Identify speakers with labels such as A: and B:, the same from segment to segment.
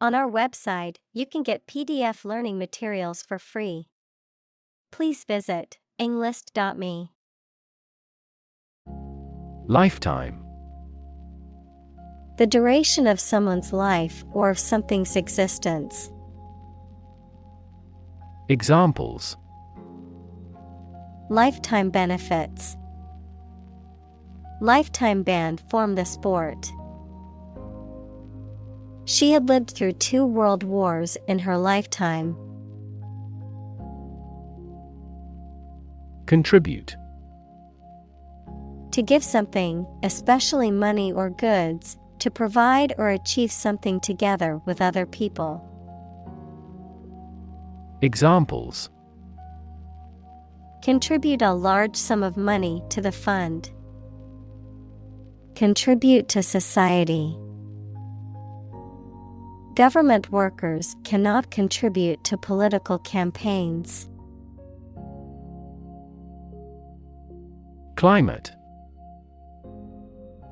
A: On our website, you can get PDF learning materials for free. Please visit englist.me.
B: Lifetime.
A: The duration of someone's life or of something's existence.
B: Examples:
A: Lifetime benefits. Lifetime ban from the sport. She had lived through 2 world wars in her lifetime.
B: Contribute.
A: To give something, especially money or goods, to provide or achieve something together with other people.
B: Examples:
A: Contribute a large sum of money to the fund. Contribute to society. Government workers cannot contribute to political campaigns.
B: Climate.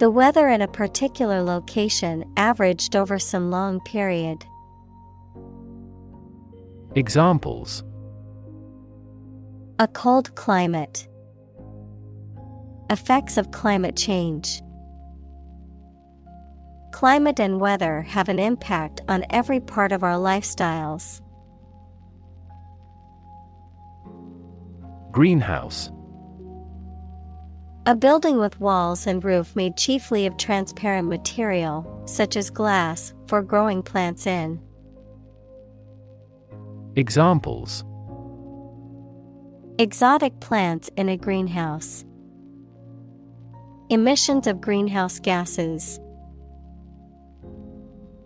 A: The weather in a particular location averaged over some long period.
B: Examples:
A: A cold climate. Effects of climate change. Climate and weather have an impact on every part of our lifestyles.
B: Greenhouse.
A: A building with walls and roof made chiefly of transparent material, such as glass, for growing plants in.
B: Examples:
A: Exotic plants in a greenhouse. Emissions of greenhouse gases.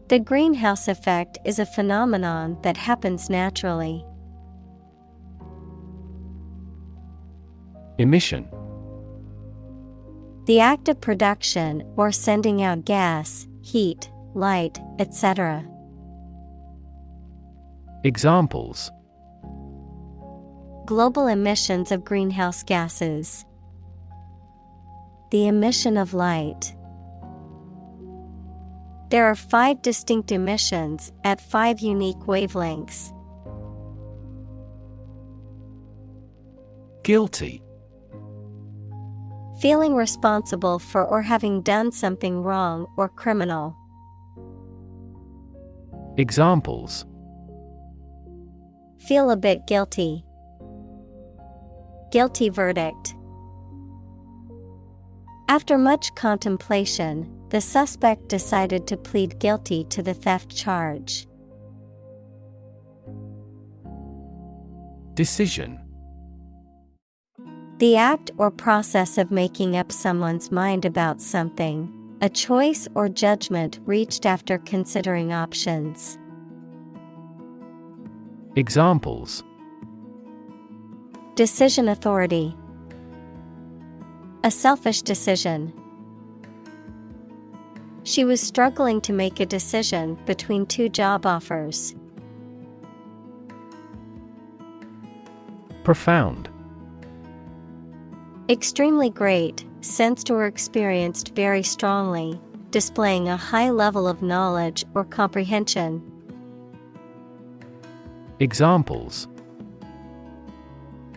A: The greenhouse effect is a phenomenon that happens naturally.
B: Emission.
A: The act of production or sending out gas, heat, light, etc.
B: Examples:
A: Global emissions of greenhouse gases. The emission of light. There are 5 distinct emissions at 5 unique wavelengths.
B: Guilty.
A: Feeling responsible for or having done something wrong or criminal.
B: Examples:
A: Feel a bit guilty. Guilty verdict. After much contemplation, the suspect decided to plead guilty to the theft charge.
B: Decision.
A: The act or process of making up someone's mind about something, a choice or judgment reached after considering options.
B: Examples:
A: Decision authority. A selfish decision. She was struggling to make a decision between 2 job offers.
B: Profound.
A: Extremely great, sensed or experienced very strongly, displaying a high level of knowledge or comprehension.
B: Examples: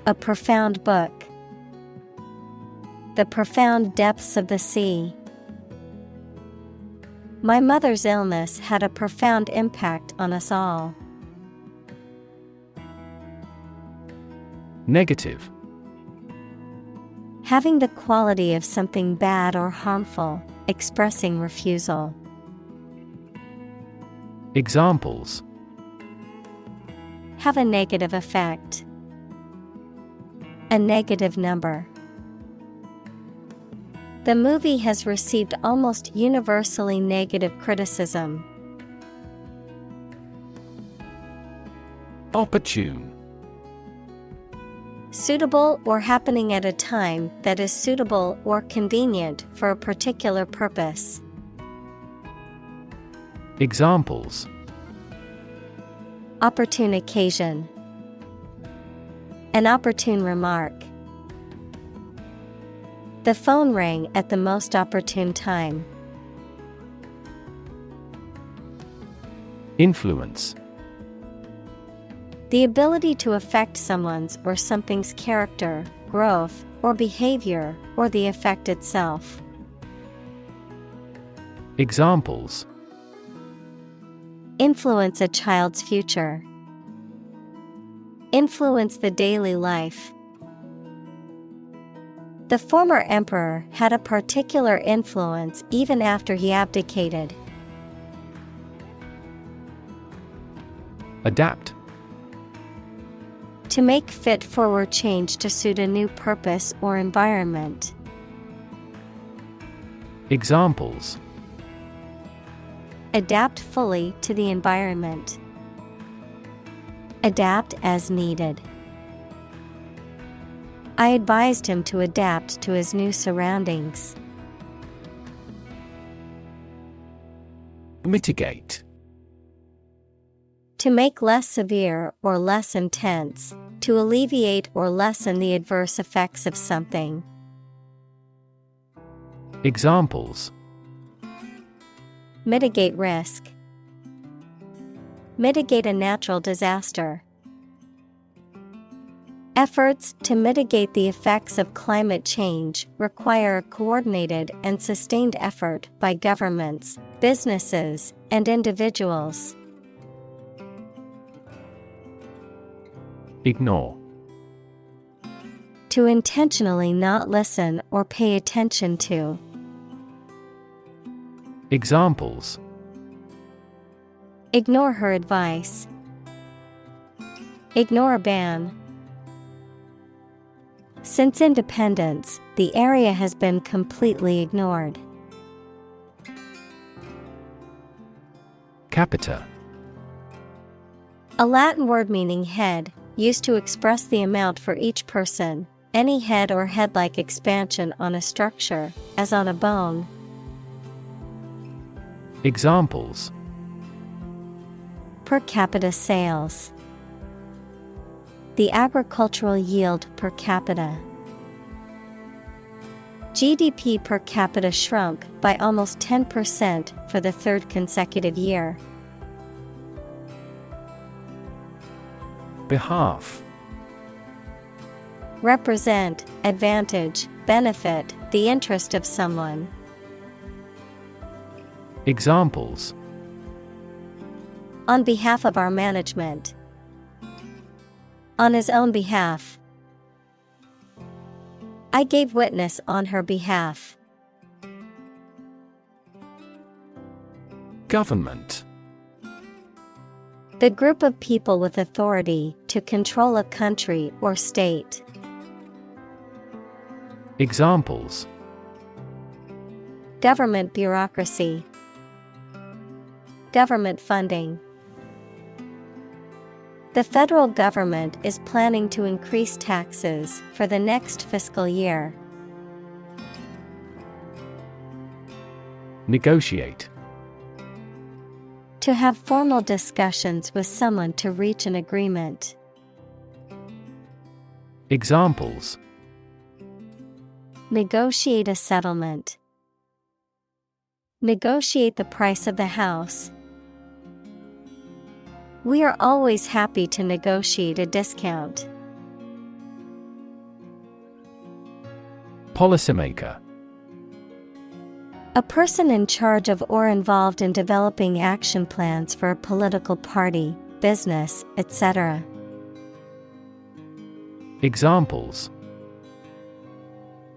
A: A profound book. The profound depths of the sea. My mother's illness had a profound impact on us all.
B: Negative.
A: Having the quality of something bad or harmful, expressing refusal.
B: Examples:
A: Have a negative effect. A negative number. The movie has received almost universally negative criticism.
B: Opportune.
A: Suitable or happening at a time that is suitable or convenient for a particular purpose.
B: Examples:
A: Opportune occasion. An opportune remark. The phone rang at the most opportune time.
B: Influence.
A: The ability to affect someone's or something's character, growth, or behavior, or the effect itself.
B: Examples.
A: Influence a child's future. Influence the daily life. The former emperor had a particular influence even after he abdicated.
B: Adapt.
A: To make fit forward change to suit a new purpose or environment.
B: Examples.
A: Adapt fully to the environment. Adapt as needed. I advised him to adapt to his new surroundings.
B: Mitigate.
A: To make less severe or less intense, to alleviate or lessen the adverse effects of something.
B: Examples.
A: Mitigate risk. Mitigate a natural disaster. Efforts to mitigate the effects of climate change require a coordinated and sustained effort by governments, businesses, and individuals.
B: Ignore.
A: To intentionally not listen or pay attention to.
B: Examples.
A: Ignore her advice. Ignore a ban. Since independence, the area has been completely ignored.
B: Capita.
A: A Latin word meaning head, used to express the amount for each person, any head or head-like expansion on a structure, as on a bone.
B: Examples.
A: Per capita sales. The agricultural yield per capita. GDP per capita shrunk by almost 10% for the third consecutive year.
B: Behalf.
A: Represent, advantage, benefit, the interest of someone.
B: Examples.
A: On behalf of our management. On his own behalf. I gave witness on her behalf.
B: Government.
A: The group of people with authority to control a country or state.
B: Examples.
A: Government bureaucracy. Government funding. The federal government is planning to increase taxes for the next fiscal year.
B: Negotiate.
A: To have formal discussions with someone to reach an agreement.
B: Examples.
A: Negotiate a settlement. Negotiate the price of the house. We are always happy to negotiate a discount.
B: Policymaker.
A: A person in charge of or involved in developing action plans for a political party, business, etc.
B: Examples.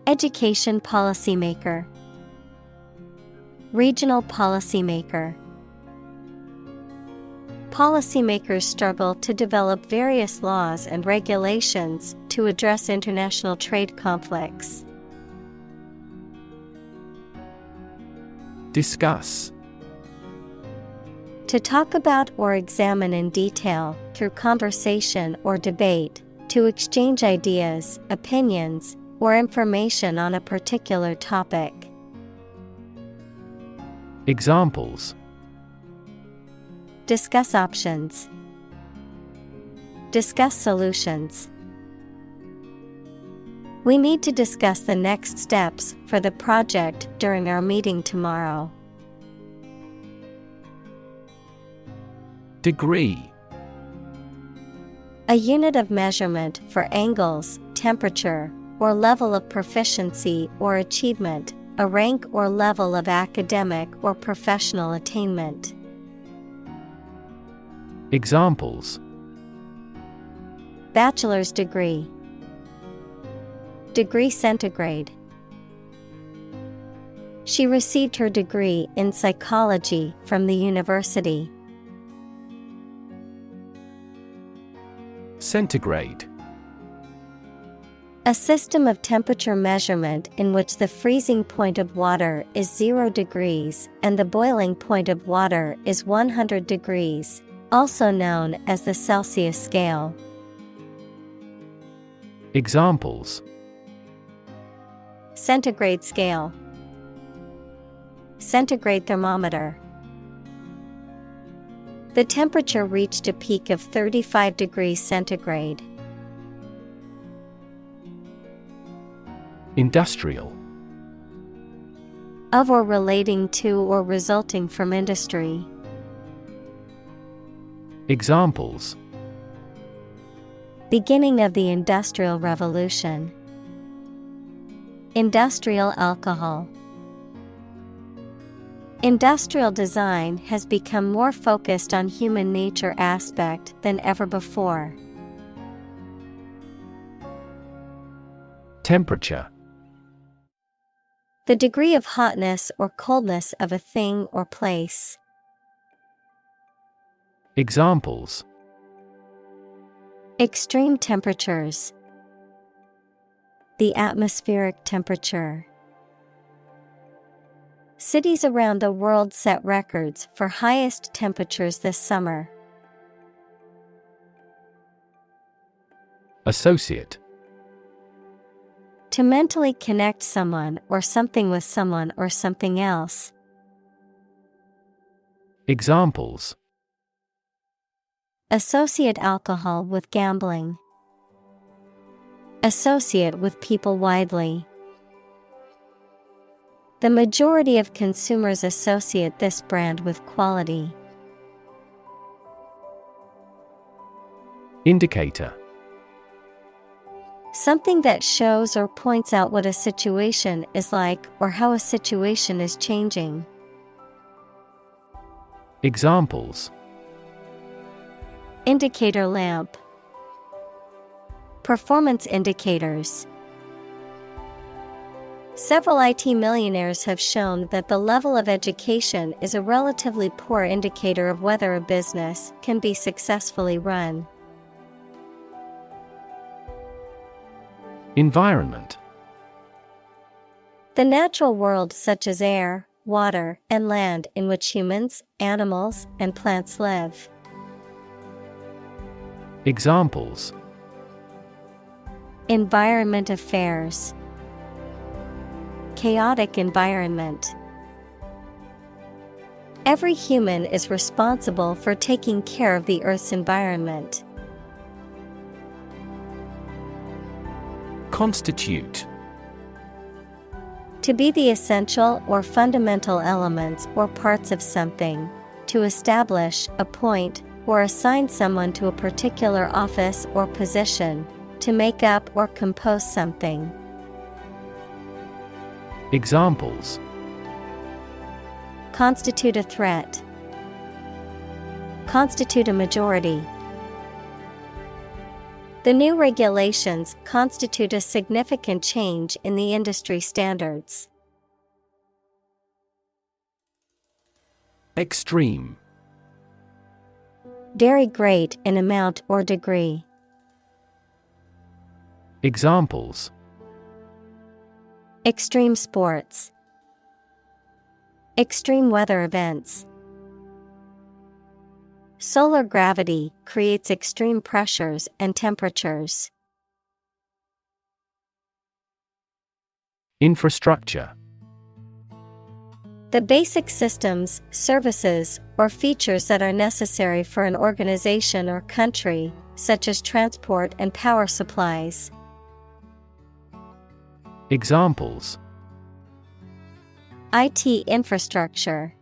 A: Education policymaker. Regional policymaker. Policymakers struggle to develop various laws and regulations to address international trade conflicts.
B: Discuss.
A: To talk about or examine in detail, through conversation or debate, to exchange ideas, opinions, or information on a particular topic.
B: Examples.
A: Discuss options. Discuss solutions. We need to discuss the next steps for the project during our meeting tomorrow.
B: Degree.
A: A unit of measurement for angles, temperature, or level of proficiency or achievement, a rank or level of academic or professional attainment.
B: Examples:
A: Bachelor's degree. Degree centigrade. She received her degree in psychology from the university.
B: Centigrade.
A: A system of temperature measurement in which the freezing point of water is 0 degrees and the boiling point of water is 100 degrees, also known as the Celsius scale.
B: Examples:
A: Centigrade scale. Centigrade thermometer. The temperature reached a peak of 35 degrees centigrade.
B: Industrial.
A: Of or relating to or resulting from industry.
B: Examples:
A: Beginning of the Industrial Revolution. Industrial alcohol. Industrial design has become more focused on human nature aspect than ever before.
B: Temperature.
A: The degree of hotness or coldness of a thing or place.
B: Examples:
A: Extreme temperatures. The atmospheric temperature. Cities around the world set records for highest temperatures this summer.
B: Associate.
A: To mentally connect someone or something with someone or something else.
B: Examples:
A: Associate alcohol with gambling. Associate with people widely. The majority of consumers associate this brand with quality.
B: Indicator.
A: Something that shows or points out what a situation is like or how a situation is changing.
B: Examples:
A: Indicator lamp. Performance indicators. Several IT millionaires have shown that the level of education is a relatively poor indicator of whether a business can be successfully run.
B: Environment.
A: The natural world such as air, water, and land in which humans, animals, and plants live.
B: Examples:
A: Environment affairs. Chaotic environment. Every human is responsible for taking care of the Earth's environment.
B: Constitute.
A: To be the essential or fundamental elements or parts of something. To establish, appoint, or assign someone to a particular office or position. To make up or compose something.
B: Examples:
A: Constitute a threat. Constitute a majority. The new regulations constitute a significant change in the industry standards.
B: Extreme.
A: Very great in amount or degree.
B: Examples:
A: Extreme sports. Extreme weather events. Solar gravity creates extreme pressures and temperatures.
B: Infrastructure.
A: The basic systems, services, or features that are necessary for an organization or country, such as transport and power supplies.
B: Examples:
A: IT infrastructure.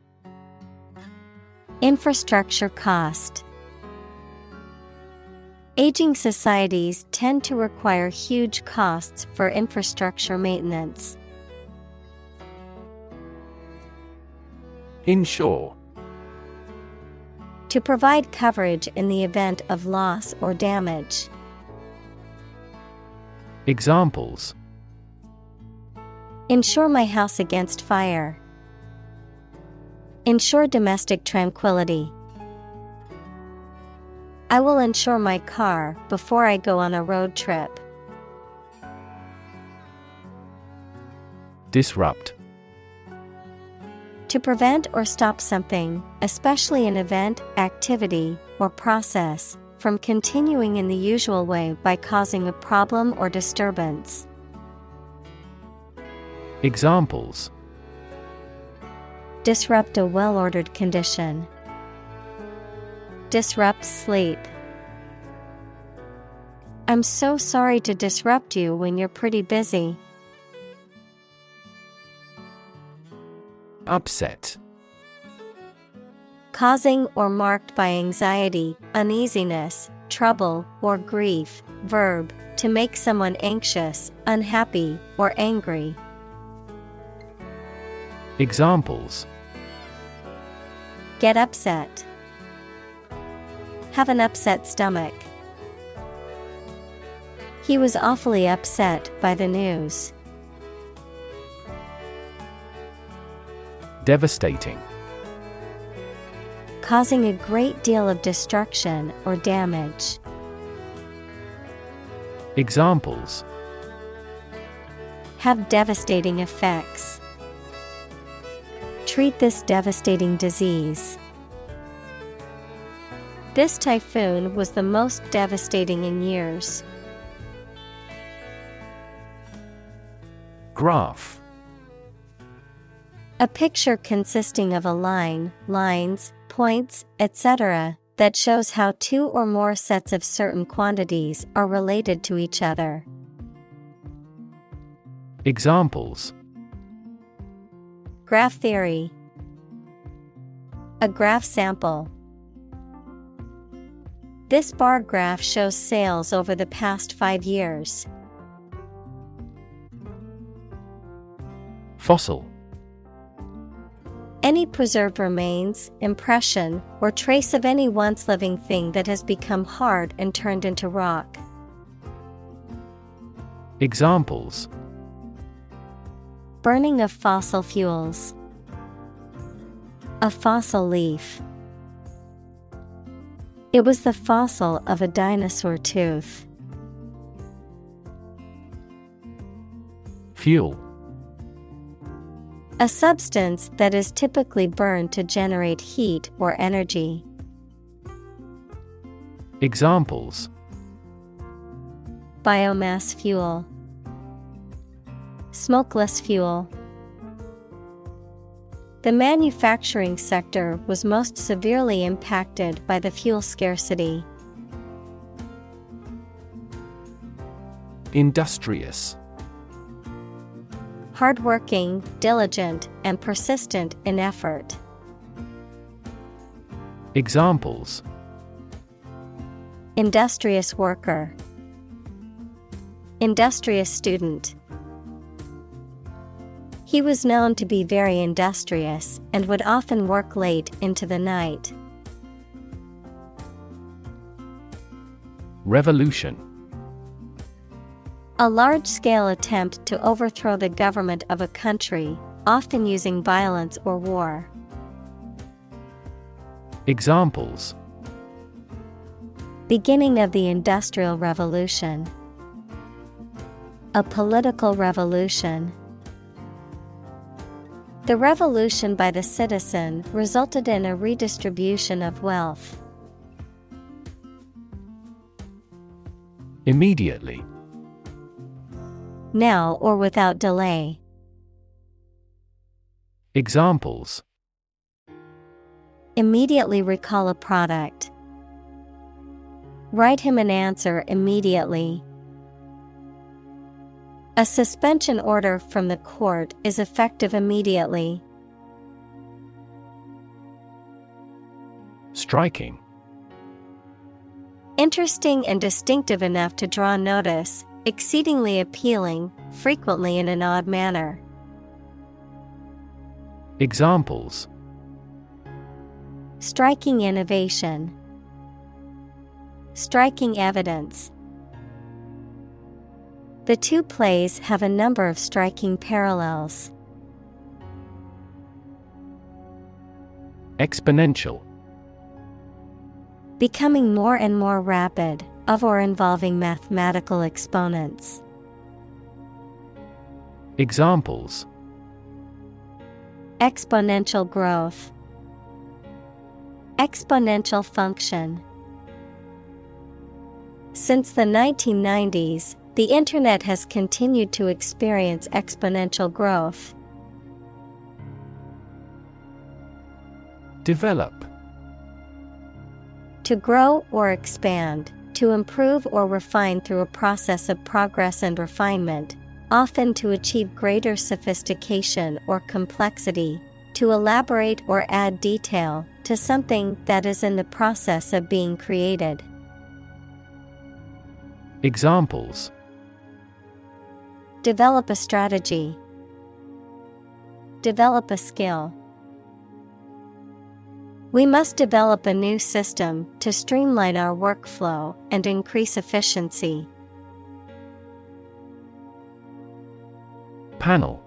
A: Infrastructure cost. Aging societies tend to require huge costs for infrastructure maintenance.
B: Insure.
A: To provide coverage in the event of loss or damage.
B: Examples:
A: Insure my house against fire. Ensure domestic tranquility. I will insure my car before I go on a road trip.
B: Disrupt.
A: To prevent or stop something, especially an event, activity, or process, from continuing in the usual way by causing a problem or disturbance.
B: Examples:
A: Disrupt a well-ordered condition. Disrupt sleep. I'm so sorry to disrupt you when you're pretty busy.
B: Upset.
A: Causing or marked by anxiety, uneasiness, trouble, or grief. Verb, to make someone anxious, unhappy, or angry.
B: Examples:
A: Get upset. Have an upset stomach. He was awfully upset by the news.
B: Devastating.
A: Causing a great deal of destruction or damage.
B: Examples:
A: Have devastating effects. Treat this devastating disease. This typhoon was the most devastating in years.
B: Graph.
A: A picture consisting of a line, lines, points, etc., that shows how two or more sets of certain quantities are related to each other.
B: Examples:
A: Graph theory. A graph sample. This bar graph shows sales over the past 5 years.
B: Fossil.
A: Any preserved remains, impression, or trace of any once living thing that has become hard and turned into rock.
B: Examples:
A: Burning of fossil fuels. A fossil leaf. It was the fossil of a dinosaur tooth.
B: Fuel.
A: A substance that is typically burned to generate heat or energy.
B: Examples:
A: Biomass fuel. Smokeless fuel. The manufacturing sector was most severely impacted by the fuel scarcity.
B: Industrious.
A: Hardworking, diligent, and persistent in effort.
B: Examples:
A: Industrious worker. Industrious student. He was known to be very industrious and would often work late into the night.
B: Revolution.
A: A large-scale attempt to overthrow the government of a country, often using violence or war.
B: Examples:
A: Beginning of the Industrial Revolution. A political revolution. The revolution by the citizen resulted in a redistribution of wealth.
B: Immediately.
A: Now or without delay.
B: Examples:
A: Immediately recall a product. Write him an answer immediately. A suspension order from the court is effective immediately.
B: Striking.
A: Interesting and distinctive enough to draw notice, exceedingly appealing, frequently in an odd manner.
B: Examples:
A: Striking innovation. Striking evidence. The two plays have a number of striking parallels.
B: Exponential.
A: Becoming more and more rapid, of or involving mathematical exponents.
B: Examples:
A: Exponential growth. Exponential function. Since the 1990s, the Internet has continued to experience exponential growth.
B: Develop.
A: To grow or expand, to improve or refine through a process of progress and refinement, often to achieve greater sophistication or complexity, to elaborate or add detail to something that is in the process of being created.
B: Examples:
A: Develop a strategy. Develop a skill. We must develop a new system to streamline our workflow and increase efficiency.
B: Panel.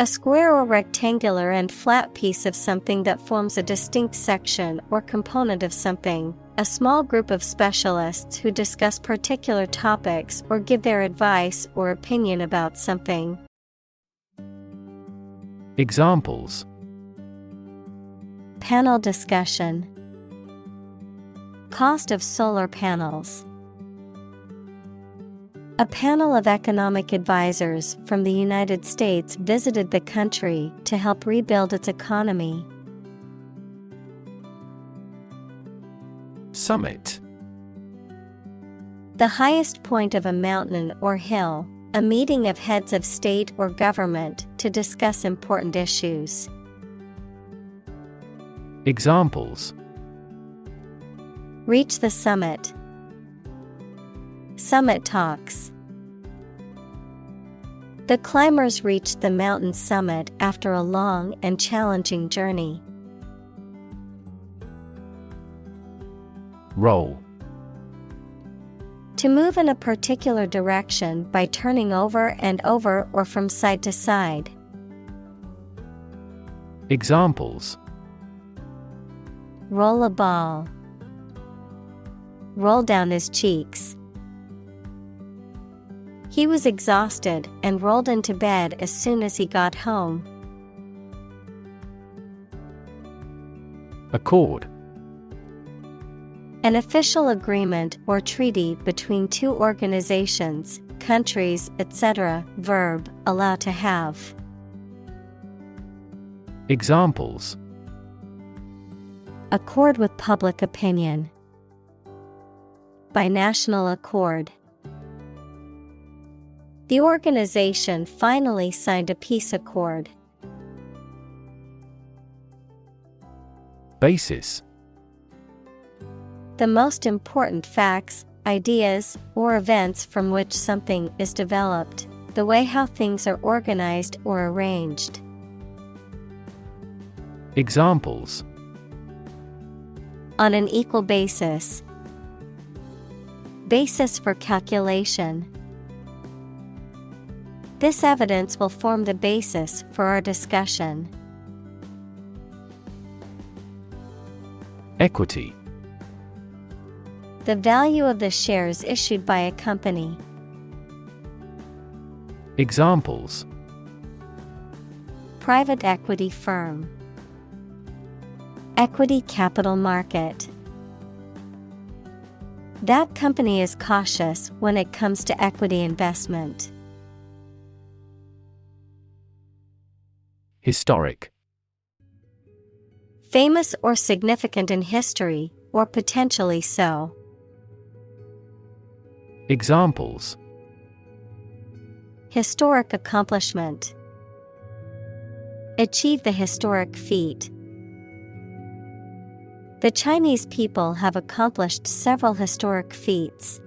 A: A square or rectangular and flat piece of something that forms a distinct section or component of something, a small group of specialists who discuss particular topics or give their advice or opinion about something.
B: Examples:
A: Panel discussion. Cost of solar panels. A panel of economic advisors from the United States visited the country to help rebuild its economy.
B: Summit.
A: The highest point of a mountain or hill, a meeting of heads of state or government to discuss important issues.
B: Examples:
A: Reach the summit. Summit talks. The climbers reached the mountain summit after a long and challenging journey.
B: Roll.
A: To move in a particular direction by turning over and over or from side to side.
B: Examples:
A: Roll a ball. Roll down his cheeks. He was exhausted and rolled into bed as soon as he got home.
B: Accord.
A: An official agreement or treaty between two organizations, countries, etc. Verb, allow to have.
B: Examples:
A: Accord with public opinion. By national accord. The organization finally signed a peace accord.
B: Basis.
A: The most important facts, ideas, or events from which something is developed, the way how things are organized or arranged.
B: Examples:
A: On an equal basis. Basis for calculation. This evidence will form the basis for our discussion.
B: Equity.
A: The value of the shares issued by a company.
B: Examples:
A: Private equity firm. Equity capital market. That company is cautious when it comes to equity investment.
B: Historic.
A: Famous or significant in history, or potentially so.
B: Examples:
A: Historic accomplishment. Achieve the historic feat. The Chinese people have accomplished several historic feats.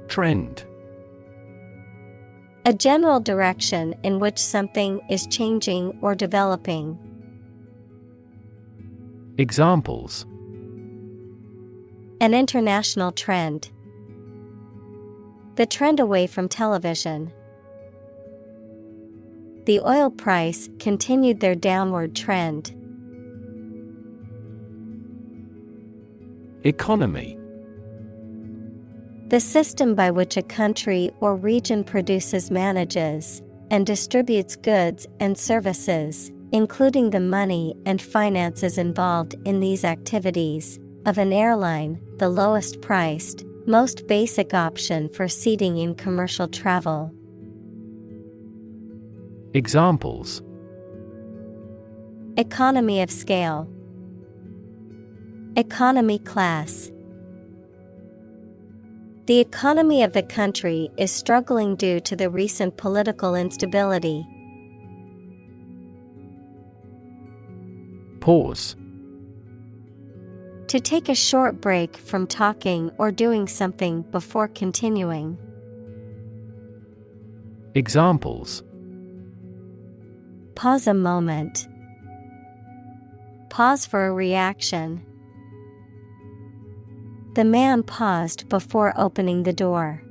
B: Trend.
A: A general direction in which something is changing or developing.
B: Examples:
A: An international trend. The trend away from television. The oil price continued their downward trend.
B: Economy.
A: The system by which a country or region produces, manages, and distributes goods and services, including the money and finances involved in these activities, of an airline, the lowest priced, most basic option for seating in commercial travel.
B: Examples:
A: Economy of scale. Economy class. The economy of the country is struggling due to the recent political instability.
B: Pause.
A: To take a short break from talking or doing something before continuing.
B: Examples:
A: Pause a moment. Pause for a reaction. The man paused before opening the door.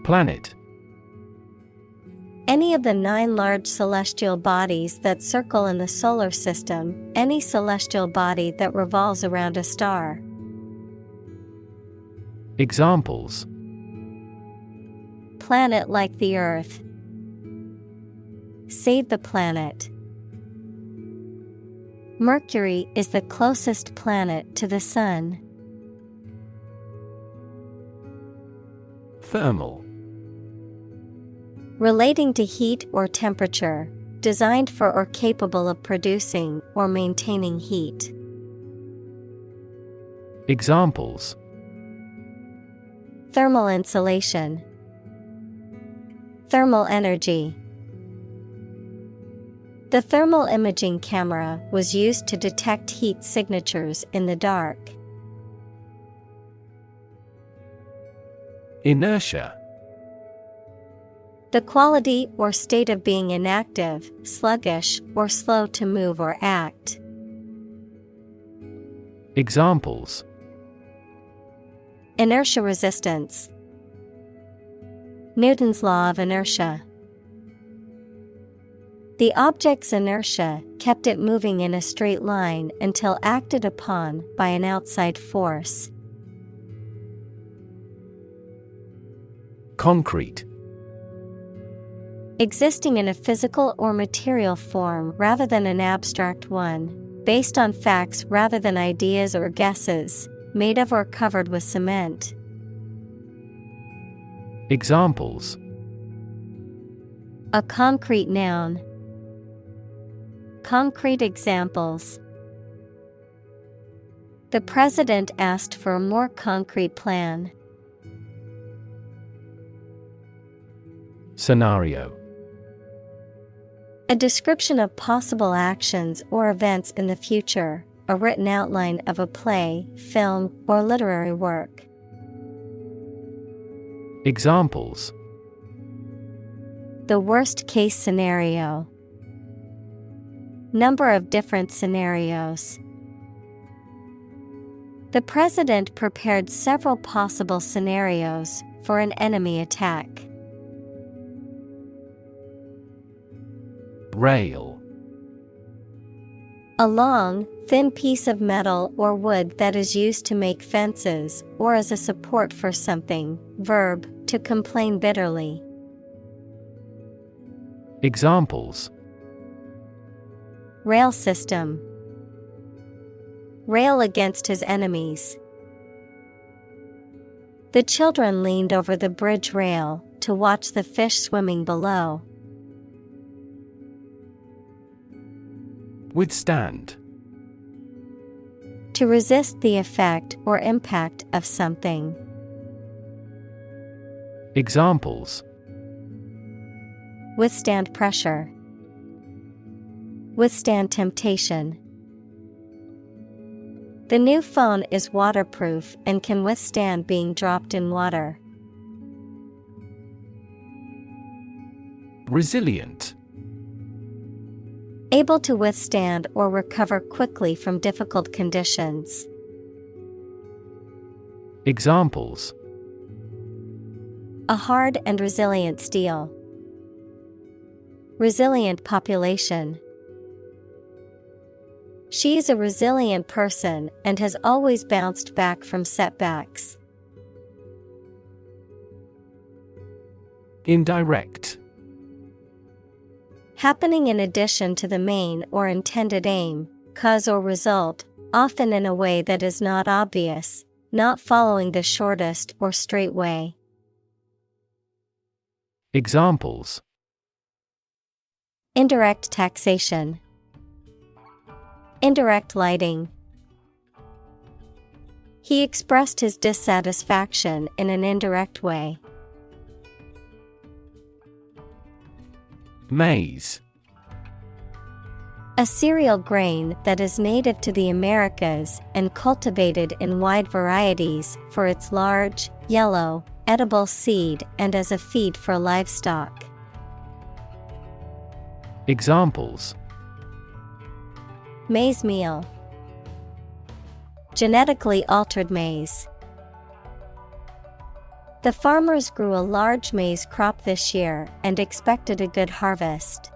B: Planet.
A: Any of the 9 large celestial bodies that circle in the solar system, any celestial body that revolves around a star.
B: Examples:
A: Planet like the Earth. Save the planet. Mercury is the closest planet to the Sun.
B: Thermal.
A: Relating to heat or temperature, designed for or capable of producing or maintaining heat.
B: Examples:
A: Thermal insulation. Thermal energy. The thermal imaging camera was used to detect heat signatures in the dark.
B: Inertia.
A: The quality or state of being inactive, sluggish, or slow to move or act.
B: Examples:
A: Inertia resistance. Newton's law of inertia. The object's inertia kept it moving in a straight line until acted upon by an outside force.
B: Concrete.
A: Existing in a physical or material form rather than an abstract one, based on facts rather than ideas or guesses, made of or covered with cement.
B: Examples:
A: A concrete noun. Concrete examples. The president asked for a more concrete plan.
B: Scenario.
A: A description of possible actions or events in the future, a written outline of a play, film, or literary work.
B: Examples:
A: The worst case scenario. Number of different scenarios. The president prepared several possible scenarios for an enemy attack.
B: Rail.
A: A long, thin piece of metal or wood that is used to make fences or as a support for something. Verb, to complain bitterly.
B: Examples:
A: Rail system. Rail against his enemies. The children leaned over the bridge rail to watch the fish swimming below.
B: Withstand.
A: To resist the effect or impact of something.
B: Examples:
A: Withstand pressure. Withstand temptation. The new phone is waterproof and can withstand being dropped in water.
B: Resilient.
A: Able to withstand or recover quickly from difficult conditions.
B: Examples:
A: A hard and resilient steel. Resilient population. She is a resilient person and has always bounced back from setbacks.
B: Indirect.
A: Happening in addition to the main or intended aim, cause or result, often in a way that is not obvious, not following the shortest or straight way.
B: Examples:
A: Indirect taxation. Indirect lighting. He expressed his dissatisfaction in an indirect way.
B: Maize.
A: A cereal grain that is native to the Americas and cultivated in wide varieties for its large, yellow, edible seed and as a feed for livestock.
B: Examples:
A: Maize meal. Genetically altered maize. The farmers grew a large maize crop this year and expected a good harvest.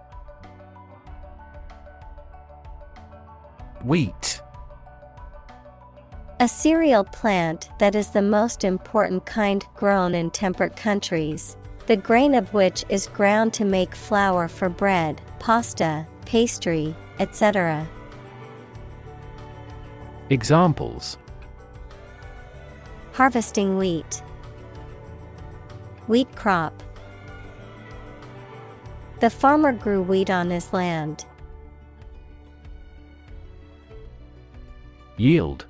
B: Wheat.
A: A cereal plant that is the most important kind grown in temperate countries, the grain of which is ground to make flour for bread, pasta, pastry, etc.
B: Examples:
A: Harvesting wheat. Wheat crop. The farmer grew wheat on his land.
B: Yield.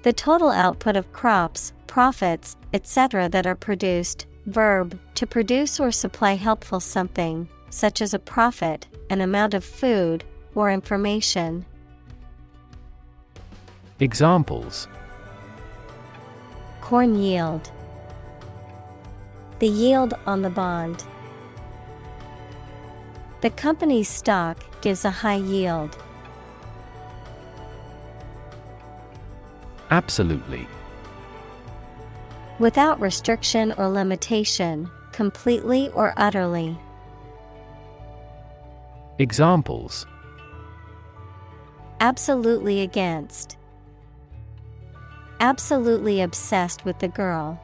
A: The total output of crops, profits, etc. that are produced. Verb, to produce or supply helpful something, such as a profit, an amount of food, or information.
B: Examples:
A: Corn yield. The yield on the bond. The company's stock gives a high yield.
B: Absolutely.
A: Without restriction or limitation, completely or utterly.
B: Examples:
A: Absolutely against. Absolutely obsessed with the girl.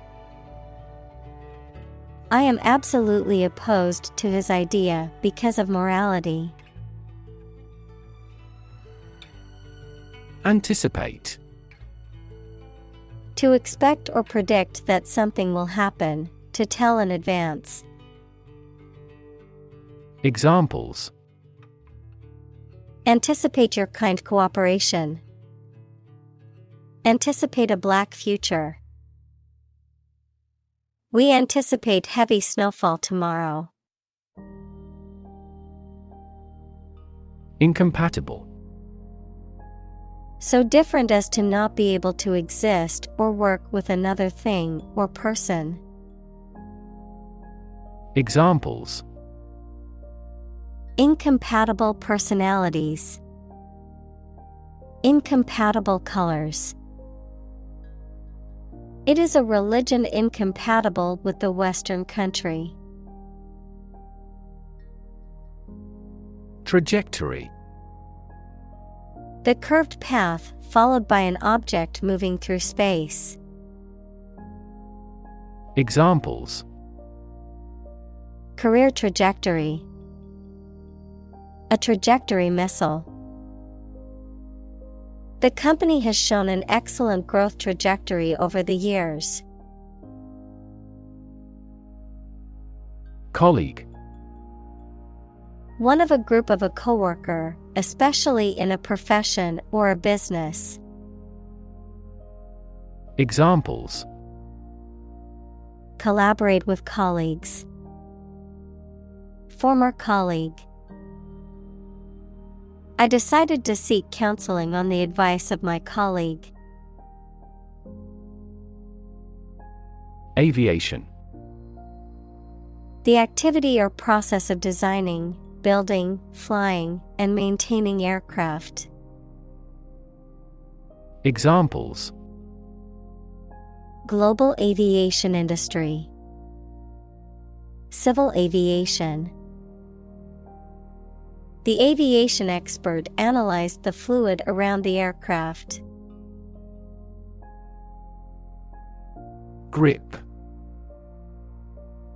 A: I am absolutely opposed to his idea because of morality.
B: Anticipate.
A: To expect or predict that something will happen, to tell in advance.
B: Examples:
A: Anticipate your kind cooperation. Anticipate a black future. We anticipate heavy snowfall tomorrow.
B: Incompatible.
A: So different as to not be able to exist or work with another thing or person.
B: Examples:
A: Incompatible personalities. Incompatible colors. It is a religion incompatible with the Western country.
B: Trajectory.
A: The curved path followed by an object moving through space.
B: Examples:
A: Career trajectory. A trajectory missile. The company has shown an excellent growth trajectory over the years.
B: Colleague.
A: One of a group of a coworker, especially in a profession or a business.
B: Examples:
A: Collaborate with colleagues. former colleague. I decided to seek counseling on the advice of my colleague.
B: Aviation.
A: The activity or process of designing, building, flying, and maintaining aircraft.
B: Examples:
A: Global aviation industry. Civil aviation. The aviation expert analyzed the fluid around the aircraft.
B: Grip.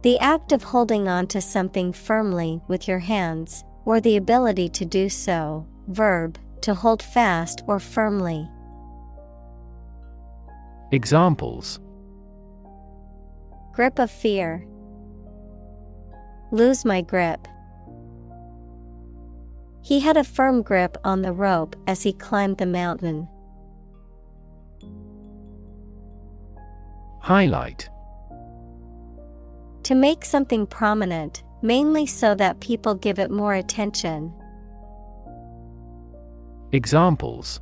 A: The act of holding on to something firmly with your hands, or the ability to do so. Verb, to hold fast or firmly.
B: Examples:
A: Grip of fear. Lose my grip. He had a firm grip on the rope as he climbed the mountain.
B: Highlight.
A: To make something prominent, mainly so that people give it more attention.
B: Examples: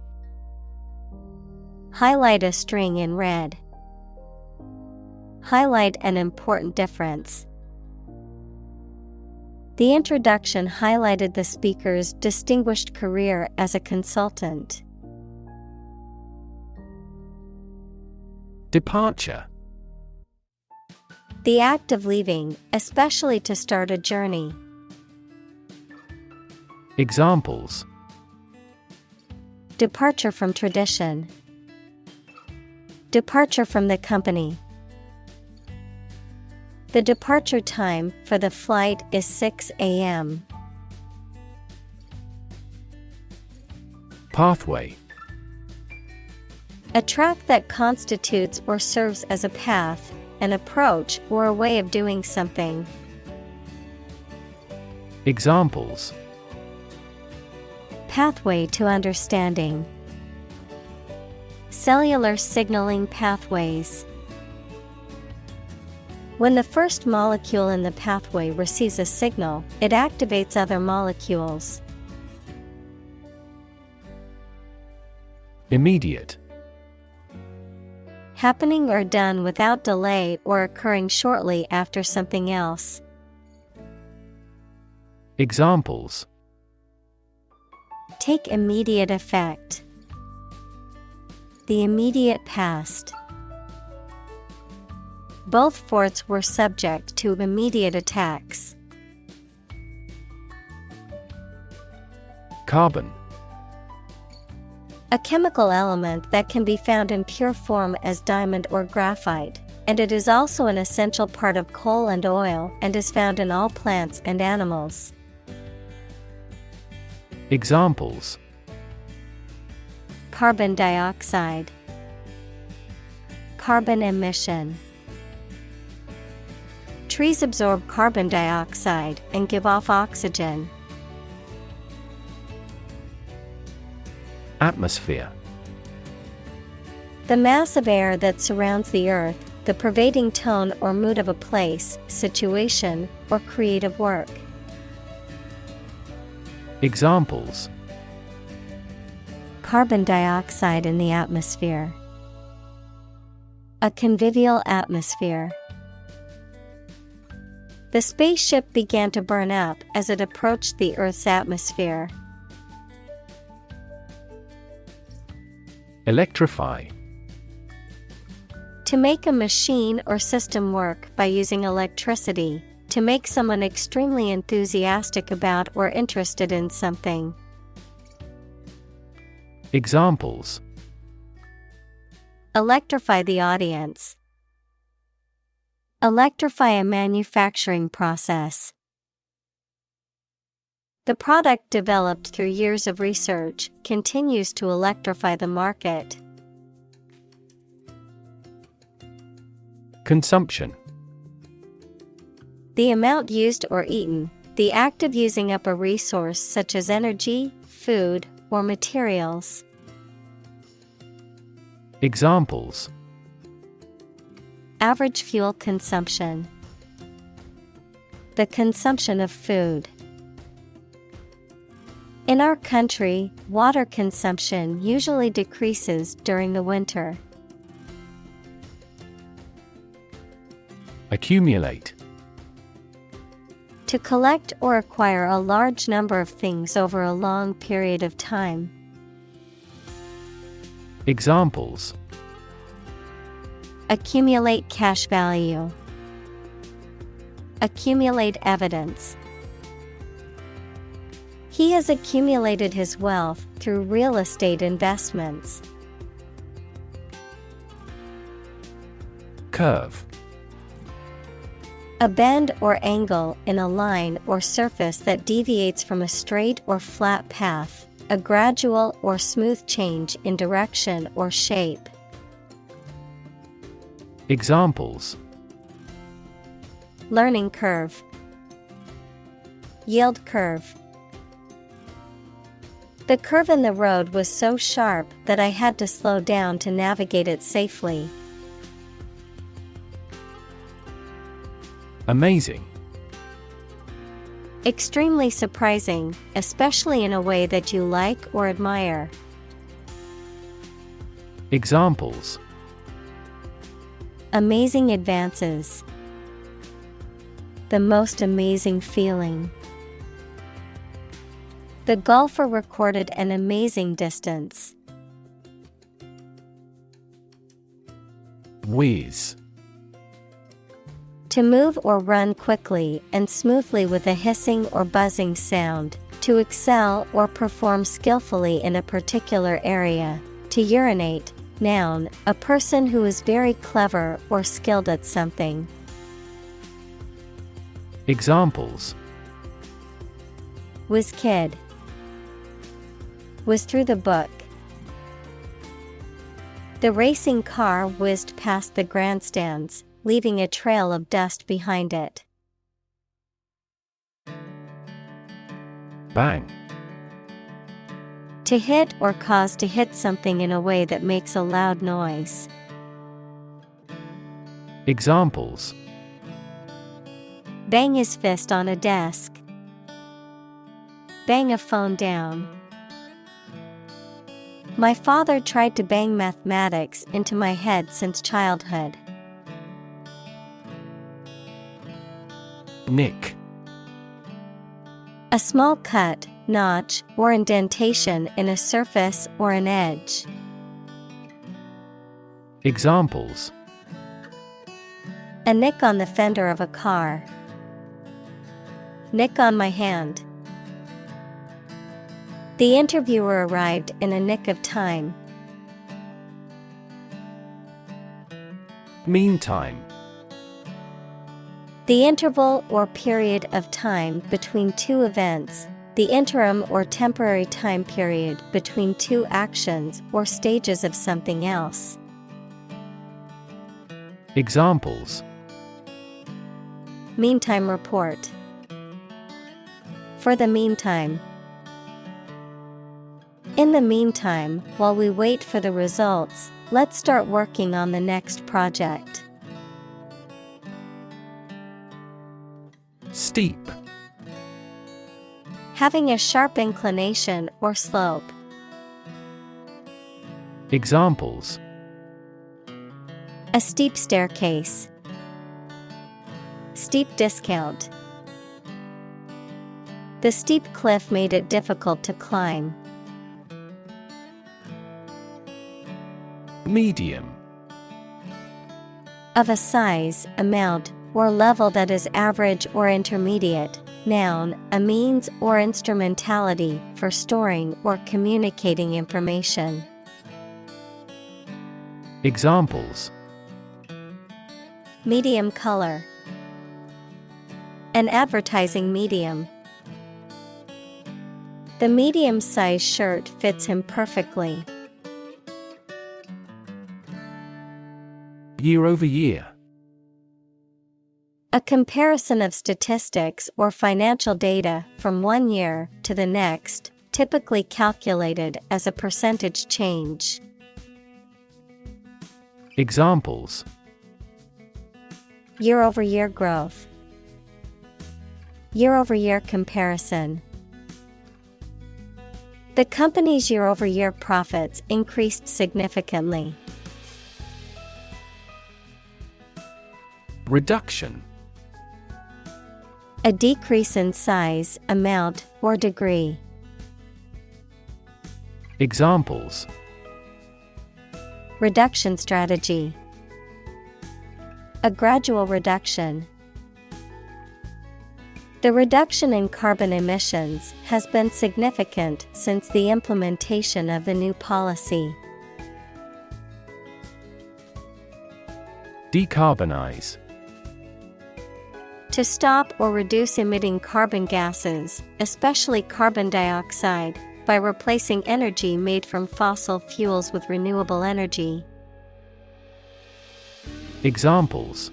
A: Highlight a string in red. Highlight an important difference. The introduction highlighted the speaker's distinguished career as a consultant.
B: Departure.
A: The act of leaving, especially to start a journey.
B: Examples:
A: Departure from tradition. Departure from the company. The departure time for the flight is 6 a.m.
B: Pathway.
A: A track that constitutes or serves as a path, an approach, or a way of doing something.
B: Examples:
A: Pathway to understanding. Cellular signaling pathways. When the first molecule in the pathway receives a signal, it activates other molecules.
B: Immediate.
A: Happening or done without delay or occurring shortly after something else.
B: Examples:
A: Take immediate effect. The immediate past. Both forts were subject to immediate attacks.
B: Carbon.
A: A chemical element that can be found in pure form as diamond or graphite, and it is also an essential part of coal and oil and is found in all plants and animals.
B: Examples:
A: Carbon dioxide. Carbon emission. Trees absorb carbon dioxide and give off oxygen.
B: Atmosphere.
A: The mass of air that surrounds the earth, the pervading tone or mood of a place, situation, or creative work.
B: Examples:
A: Carbon dioxide in the atmosphere. A convivial atmosphere. The spaceship began to burn up as it approached the Earth's atmosphere.
B: Electrify.
A: To make a machine or system work by using electricity, to make someone extremely enthusiastic about or interested in something.
B: Examples:
A: Electrify the audience. Electrify a manufacturing process. The product developed through years of research continues to electrify the market.
B: Consumption.
A: The amount used or eaten, the act of using up a resource such as energy, food, or materials.
B: Examples:
A: Average fuel consumption. the consumption of food. In our country, water consumption usually decreases during the winter.
B: Accumulate.
A: To collect or acquire a large number of things over a long period of time.
B: Examples:
A: accumulate cash value, accumulate evidence. He has accumulated his wealth through real estate investments.
B: Curve.
A: A bend or angle in a line or surface that deviates from a straight or flat path, a gradual or smooth change in direction or shape.
B: Examples:
A: learning curve, yield curve. The curve in the road was so sharp that I had to slow down to navigate it safely.
B: Amazing.
A: Extremely surprising, especially in a way that you like or admire.
B: Examples:
A: amazing advances, the most amazing feeling. The golfer recorded an amazing distance.
B: Whiz.
A: To move or run quickly and smoothly with a hissing or buzzing sound, to excel or perform skillfully in a particular area. To urinate, noun, a person who is very clever or skilled at something.
B: Examples:
A: whiz kid, whiz through the book. The racing car whizzed past the grandstands, leaving a trail of dust behind it.
B: Bang.
A: To hit or cause to hit something in a way that makes a loud noise.
B: Examples:
A: bang his fist on a desk, bang a phone down. My father tried to bang mathematics into my head since childhood.
B: Nick.
A: A small cut, notch, or indentation in a surface or an edge.
B: Examples:
A: a nick on the fender of a car, nick on my hand. The interviewer arrived in a nick of time.
B: Meantime.
A: The interval or period of time between two events, the interim or temporary time period between two actions or stages of something else.
B: Examples:
A: meantime report, for the meantime. In the meantime, while we wait for the results, let's start working on the next project.
B: Steep.
A: Having a sharp inclination or slope.
B: Examples:
A: a steep staircase, steep discount. The steep cliff made it difficult to climb.
B: Medium.
A: Of a size, amount, or level that is average or intermediate. Noun, a means or instrumentality for storing or communicating information.
B: Examples:
A: medium color, an advertising medium. The medium-sized shirt fits him perfectly.
B: Year over year.
A: A comparison of statistics or financial data from one year to the next, typically calculated as a percentage change.
B: Examples:
A: year-over-year growth, Year-over-year comparison. The company's year-over-year profits increased significantly.
B: Reduction.
A: A decrease in size, amount, or degree.
B: Examples.
A: Reduction strategy. A gradual reduction. The reduction in carbon emissions has been significant since the implementation of the new policy.
B: Decarbonize.
A: To stop or reduce emitting carbon gases, especially carbon dioxide, by replacing energy made from fossil fuels with renewable energy.
B: Examples.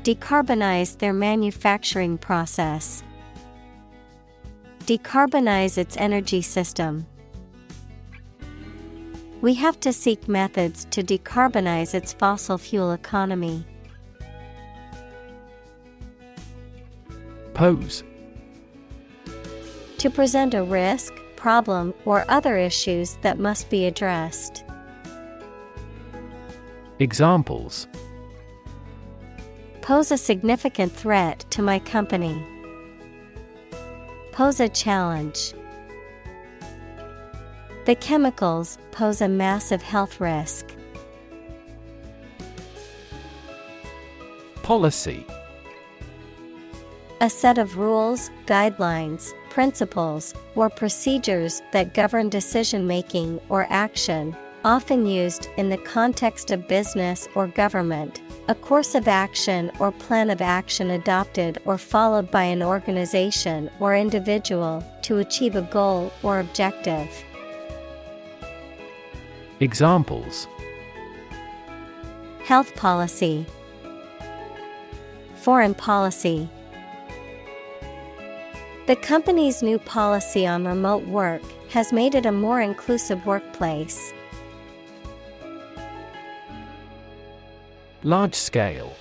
A: Decarbonize their manufacturing process. Decarbonize its energy system. We have to seek methods to decarbonize its fossil fuel economy.
B: Pose.
A: To present a risk, problem, or other issues that must be addressed.
B: Examples.
A: Pose a significant threat to my company. Pose a challenge. The chemicals pose a massive health risk.
B: Policy.
A: A set of rules, guidelines, principles, or procedures that govern decision-making or action, often used in the context of business or government. A course of action or plan of action adopted or followed by an organization or individual to achieve a goal or objective.
B: Examples.
A: Health policy. Foreign policy. The company's new policy on remote work has made it a more inclusive workplace.
B: Large scale.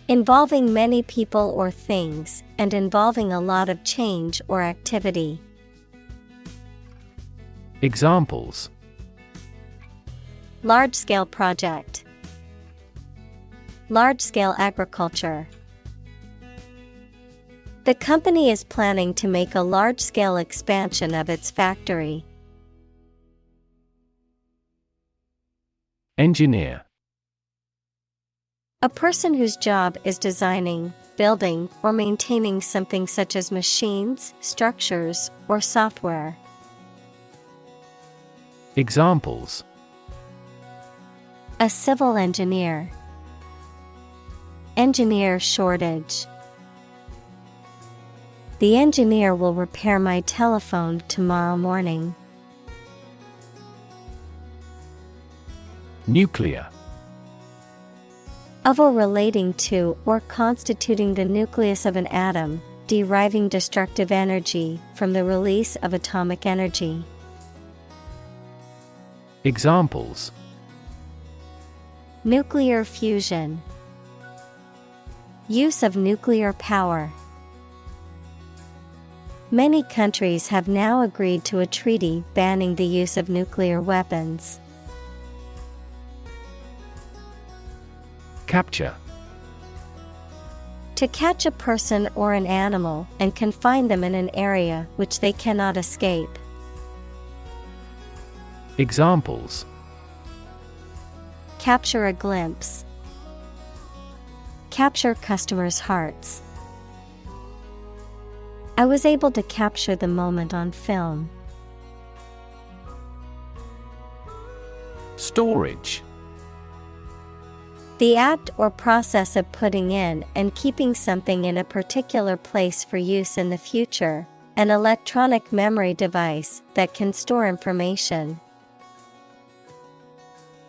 A: Involving many people or things, and involving a lot of change or activity.
B: Examples.
A: Large-scale project. Large-scale agriculture. The company is planning to make a large-scale expansion of its factory.
B: Engineer.
A: A person whose job is designing, building, or maintaining something such as machines, structures, or software.
B: Examples.
A: A civil engineer. Engineer shortage. The engineer will repair my telephone tomorrow morning.
B: Nuclear.
A: Of or relating to or constituting the nucleus of an atom, deriving destructive energy from the release of atomic energy.
B: Examples.
A: Nuclear fusion. Use of nuclear power. Many countries have now agreed to a treaty banning the use of nuclear weapons.
B: Capture.
A: To catch a person or an animal and confine them in an area which they cannot escape.
B: Examples.
A: Capture a glimpse. Capture customers' hearts. I was able to capture the moment on film.
B: Storage.
A: The act or process of putting in and keeping something in a particular place for use in the future, an electronic memory device that can store information.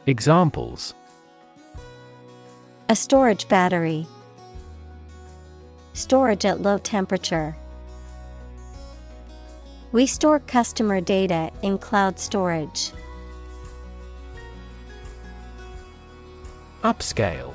B: Examples.
A: A storage battery. Storage at low temperature. We store customer data in cloud storage.
B: Upscale.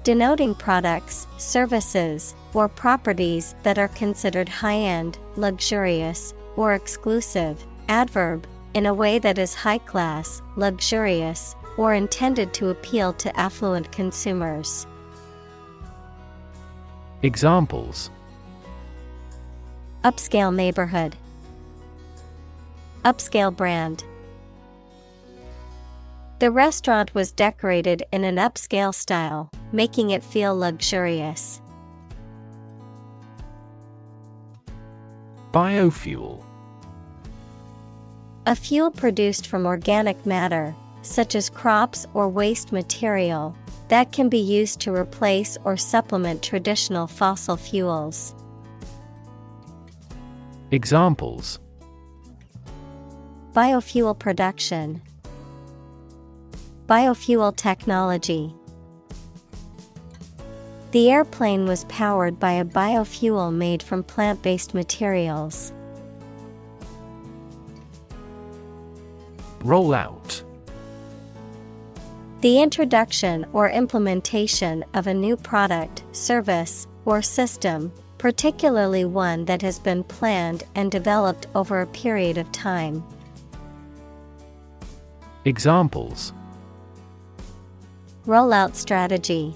A: denoting products, services, or properties that are considered high-end, luxurious, or exclusive. Adverb, in a way that is high-class, luxurious, or intended to appeal to affluent consumers.
B: Examples:
A: upscale neighborhood, upscale brand. The restaurant was decorated in an upscale style, making it feel luxurious.
B: Biofuel.
A: A fuel produced from organic matter, such as crops or waste material, that can be used to replace or supplement traditional fossil fuels.
B: Examples:
A: biofuel production, biofuel technology. The airplane was powered by a biofuel made from plant-based materials.
B: Rollout.
A: The introduction or implementation of a new product, service, or system, particularly one that has been planned and developed over a period of time.
B: Examples:
A: rollout strategy,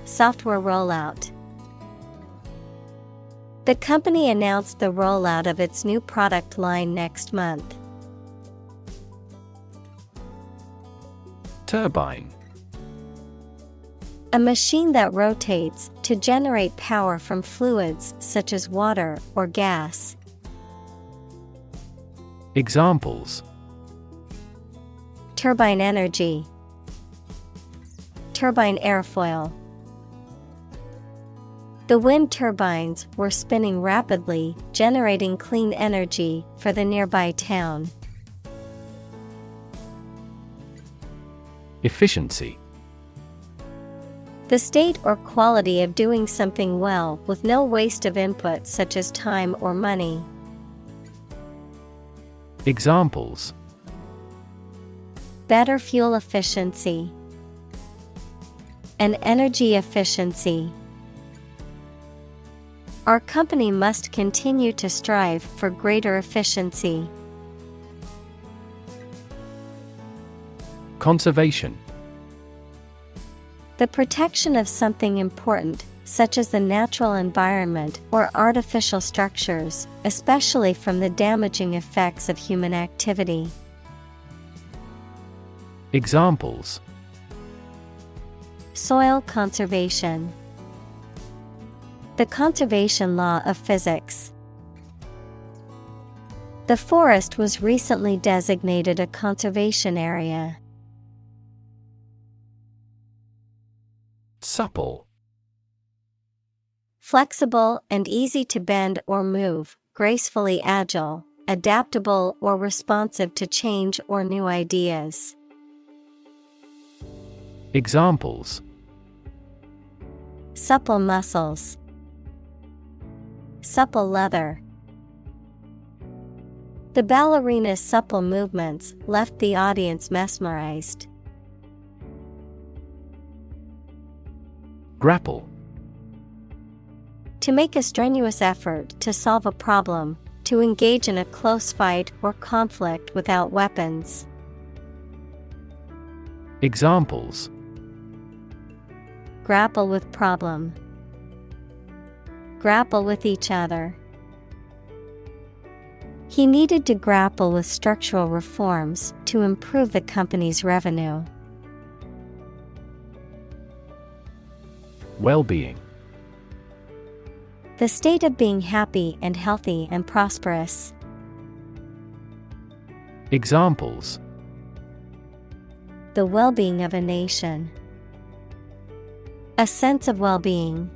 A: software rollout. The company announced the rollout of its new product line next month.
B: Turbine.
A: A machine that rotates to generate power from fluids such as water or gas.
B: Examples:
A: turbine energy, turbine airfoil. The wind turbines were spinning rapidly, generating clean energy for the nearby town.
B: Efficiency.
A: The state or quality of doing something well with no waste of input such as time or money.
B: Examples:
A: better fuel efficiency, and energy efficiency. Our company must continue to strive for greater efficiency.
B: Conservation.
A: The protection of something important, such as the natural environment or artificial structures, especially from the damaging effects of human activity.
B: Examples:
A: soil conservation, the conservation law of physics. The forest was recently designated a conservation area.
B: Supple.
A: Flexible and easy to bend or move, gracefully agile, adaptable or responsive to change or new ideas.
B: Examples:
A: supple muscles, supple leather. The ballerina's supple movements left the audience mesmerized.
B: Grapple.
A: To make a strenuous effort to solve a problem, to engage in a close fight or conflict without weapons.
B: Examples:
A: grapple with problem, grapple with each other. He needed to grapple with structural reforms to improve the company's revenue.
B: Well-being.
A: The state of being happy and healthy and prosperous.
B: Examples:
A: the well-being of a nation, a sense of well-being.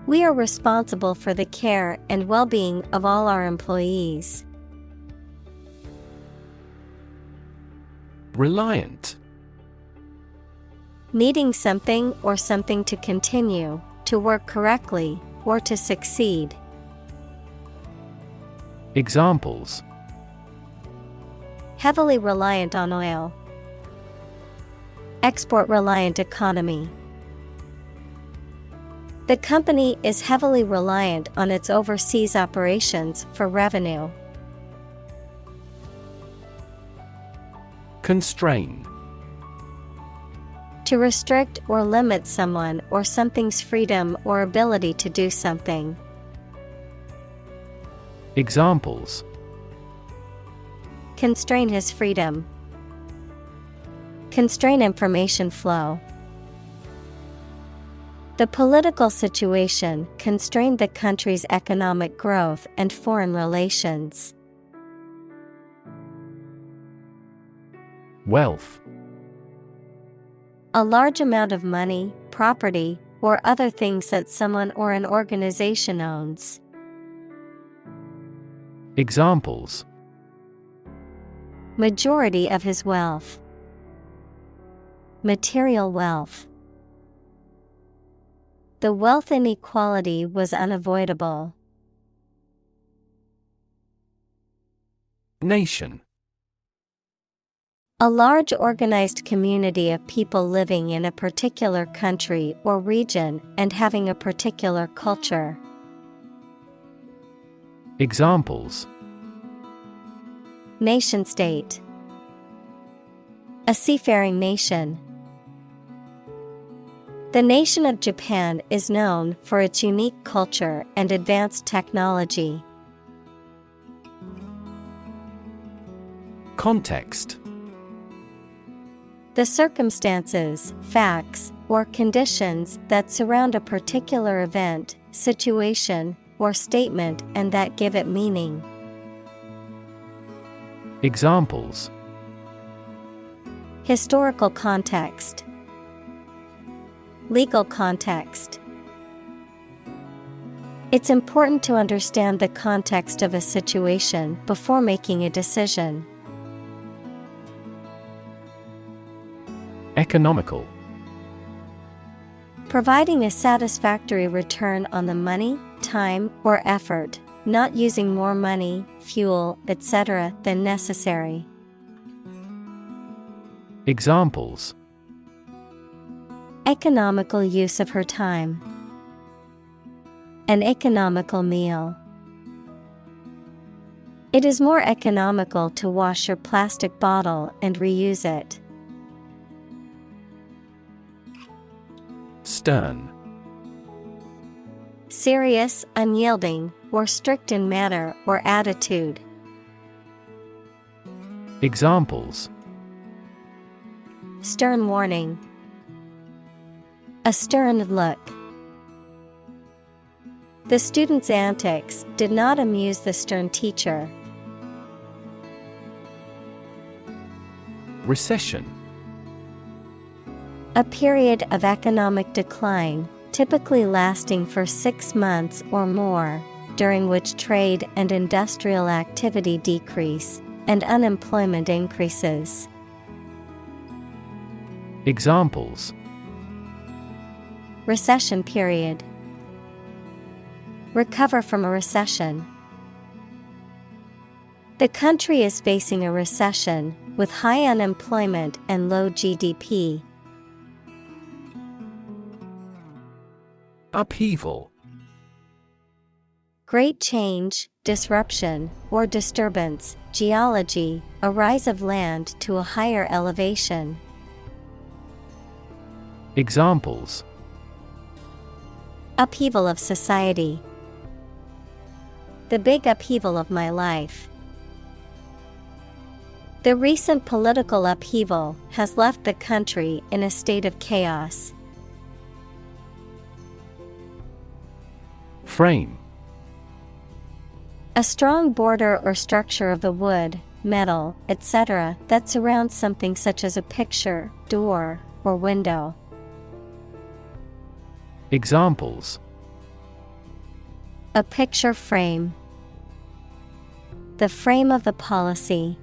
A: We are responsible for the care and well-being of all our employees.
B: Reliant.
A: Needing something or something to continue, to work correctly, or to succeed.
B: Examples:
A: heavily reliant on oil, Export-reliant economy. The company is heavily reliant on its overseas operations for revenue.
B: Constrain.
A: To restrict or limit someone or something's freedom or ability to do something.
B: Examples:
A: Constrain his freedom. Constrain information flow. The political situation constrained the country's economic growth and foreign relations.
B: Wealth.
A: A large amount of money, property, or other things that someone or an organization owns.
B: Examples:
A: Majority of his wealth. Material wealth. The wealth inequality was unavoidable.
B: Nation.
A: A large organized community of people living in a particular country or region and having a particular culture.
B: Examples:
A: Nation-state. A seafaring nation. The nation of Japan is known for its unique culture and advanced technology.
B: Context.
A: The circumstances, facts, or conditions that surround a particular event, situation, or statement and that give it meaning.
B: Examples:
A: Historical context. Legal context. It's important to understand the context of a situation before making a decision.
B: Economical.
A: Providing a satisfactory return on the money, time, or effort, not using more money, fuel, etc. than necessary.
B: Examples:
A: Economical use of her time. An economical meal. It is more economical to wash your plastic bottle and reuse it.
B: Stern.
A: Serious, unyielding, or strict in manner or attitude.
B: Examples:
A: Stern warning. A stern look. The student's antics did not amuse the stern teacher.
B: Recession.
A: A period of economic decline, typically lasting for 6 months or more, during which trade and industrial activity decrease, and unemployment increases.
B: Examples:
A: Recession period. Recover from a recession. The country is facing a recession, with high unemployment and low GDP.
B: Upheaval.
A: Great change, disruption, or disturbance, geology, a rise of land to a higher elevation.
B: Examples:
A: Upheaval of society. The big upheaval of my life. The recent political upheaval has left the country in a state of chaos.
B: Frame.
A: A strong border or structure of the wood, metal, etc. that surrounds something such as a picture, door, or window.
B: Examples:
A: A picture frame. The frame of the policy.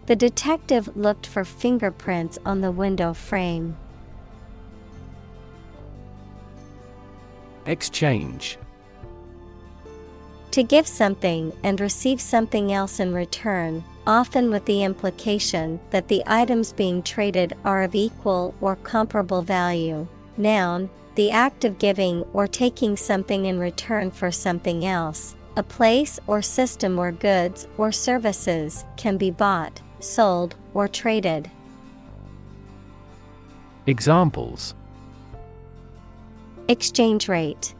A: The detective looked for fingerprints on the window frame.
B: Exchange.
A: To give something and receive something else in return, often with the implication that the items being traded are of equal or comparable value. Noun, the act of giving or taking something in return for something else, a place or system where goods or services can be bought, sold, or traded.
B: Examples:
A: exchange rate,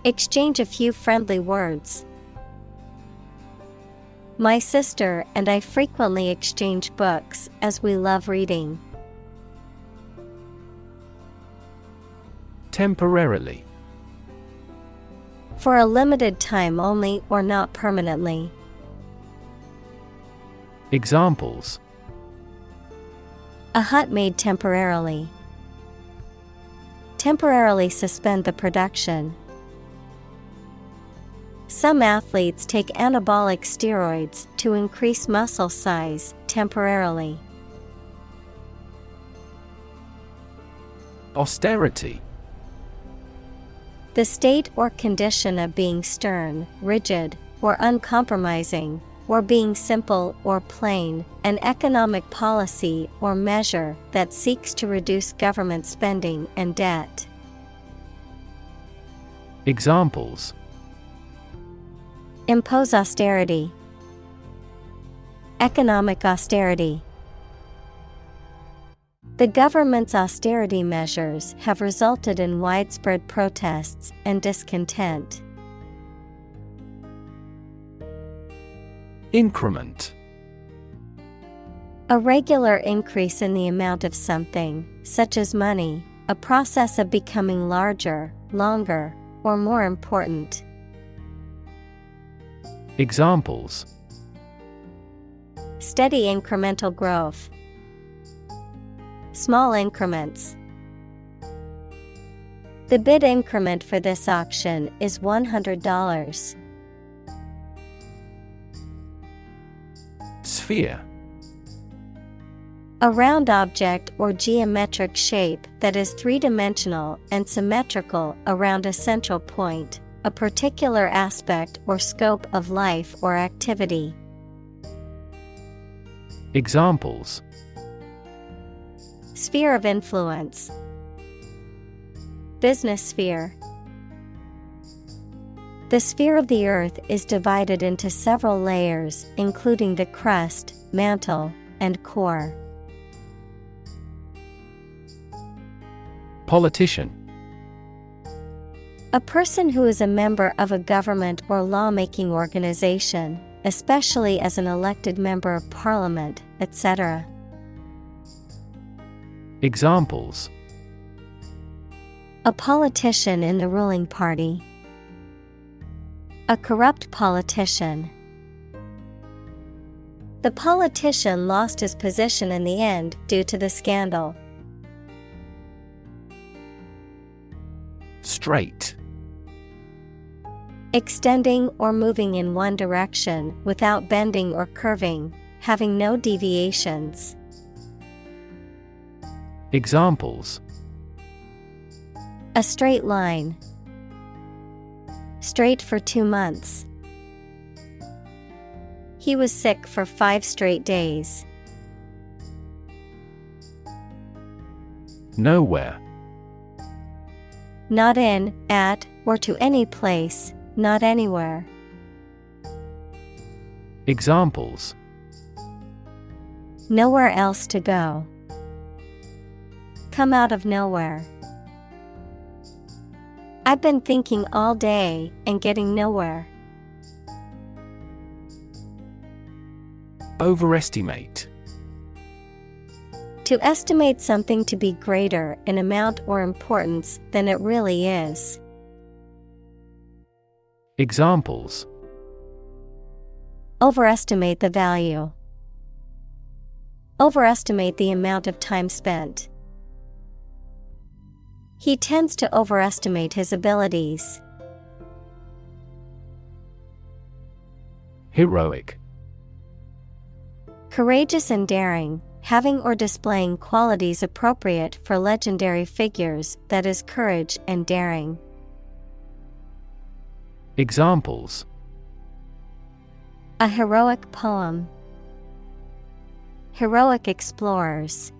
A: exchange a few friendly words. My sister and I frequently exchange books as we love reading.
B: Temporarily.
A: For a limited time only or not permanently.
B: Examples:
A: a hut made temporarily. Temporarily suspend the production. Some athletes take anabolic steroids to increase muscle size temporarily.
B: Austerity.
A: The state or condition of being stern, rigid, or uncompromising, or being simple or plain, an economic policy or measure that seeks to reduce government spending and debt.
B: Examples:
A: impose austerity. Economic austerity. The government's austerity measures have resulted in widespread protests and discontent.
B: Increment.
A: A regular increase in the amount of something, such as money, a process of becoming larger, longer, or more important.
B: Examples:
A: steady incremental growth. Small increments. The bid increment for this auction is $100.
B: Sphere.
A: A round object or geometric shape that is three-dimensional and symmetrical around a central point, a particular aspect or scope of life or activity.
B: Examples:
A: sphere of influence. Business sphere. The sphere of the Earth is divided into several layers, including the crust, mantle, and core.
B: Politician.
A: A person who is a member of a government or lawmaking organization, especially as an elected member of parliament, etc.
B: Examples:
A: a politician in the ruling party. A corrupt politician. The politician lost his position in the end due to the scandal.
B: Straight.
A: Extending or moving in one direction without bending or curving, having no deviations.
B: Examples:
A: a straight line. Straight for 2 months. He was sick for 5 straight days.
B: Nowhere.
A: Not in, at, or to any place, not anywhere.
B: Examples:
A: nowhere else to go. Come out of nowhere. I've been thinking all day and getting nowhere.
B: Overestimate.
A: To estimate something to be greater in amount or importance than it really is.
B: Examples:
A: overestimate the value. Overestimate the amount of time spent. He tends to overestimate his abilities.
B: Heroic.
A: Courageous and daring, having or displaying qualities appropriate for legendary figures, that is, courage and daring.
B: Examples:
A: A heroic poem. Heroic explorers.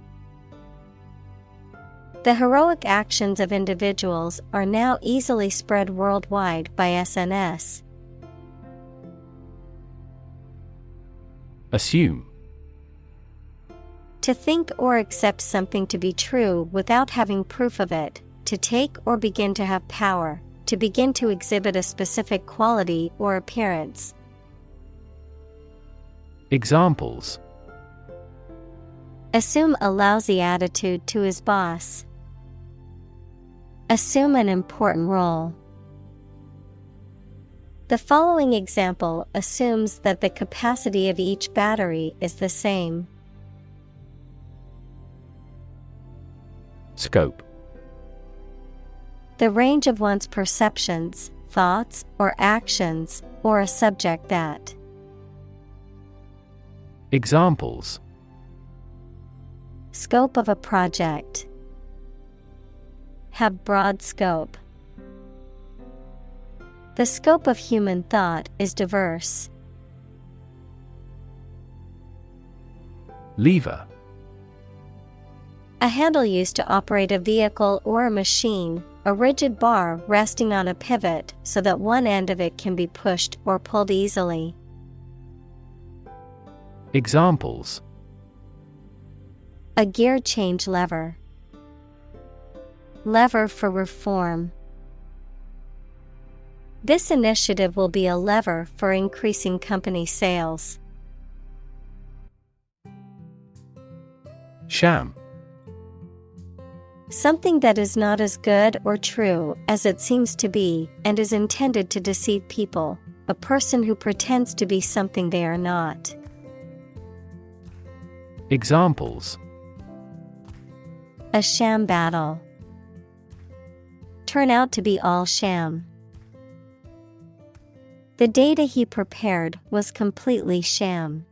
A: The heroic actions of individuals are now easily spread worldwide by SNS.
B: Assume.
A: To think or accept something to be true without having proof of it, to take or begin to have power, to begin to exhibit a specific quality or appearance.
B: Examples.
A: Assume a lousy attitude to his boss. Assume an important role. The following example assumes that the capacity of each battery is the same.
B: Scope.
A: The range of one's perceptions, thoughts, or actions, or a subject that.
B: Examples.
A: Scope of a project. Have broad scope. The scope of human thought is diverse.
B: Lever.
A: A handle used to operate a vehicle or a machine, a rigid bar resting on a pivot so that one end of it can be pushed or pulled easily.
B: Examples.
A: A gear change lever. Lever for reform. This initiative will be a lever for increasing company sales.
B: Sham.
A: Something that is not as good or true as it seems to be and is intended to deceive people, a person who pretends to be something they are not.
B: Examples.
A: A sham battle. Turn out to be all sham. The data he prepared was completely sham.